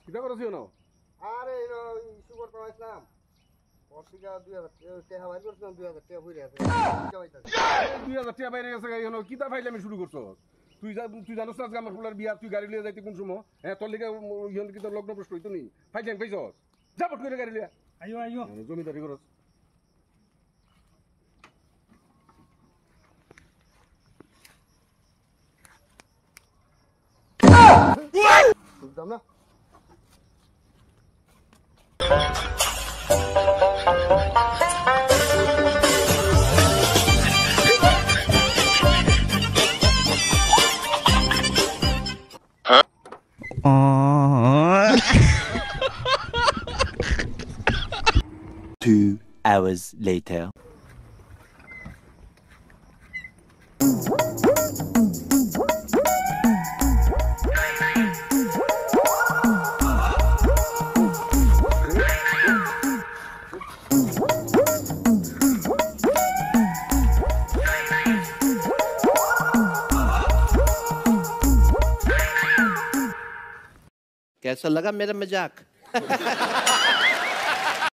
কিটা করছিস না? আরে ইস্যু করতে আসলাম পত্রিকা 2000 টাকা বাইর করছিলাম 2000 টাকা ভরে আছে 2000 টাকা বাইরে গেছে এখানে কিটা ফাইলে আমি শুরু করছো? তুই জানোস না আজকে আমার ফুলার বিয়া তুই গাড়ি লিয়ে যাইতে কোন সময়? হ্যাঁ তোর লিগে ইহন কি তোর লগ্ন প্রশ্ন হইতো নি? ফাইলে আমি পাইছস? যা পট করে গাড়ি লিয়া। আইও আইও জমিদারি করস। বুঝলাম না Two hours later. कैसा लगा मेरा मजाक?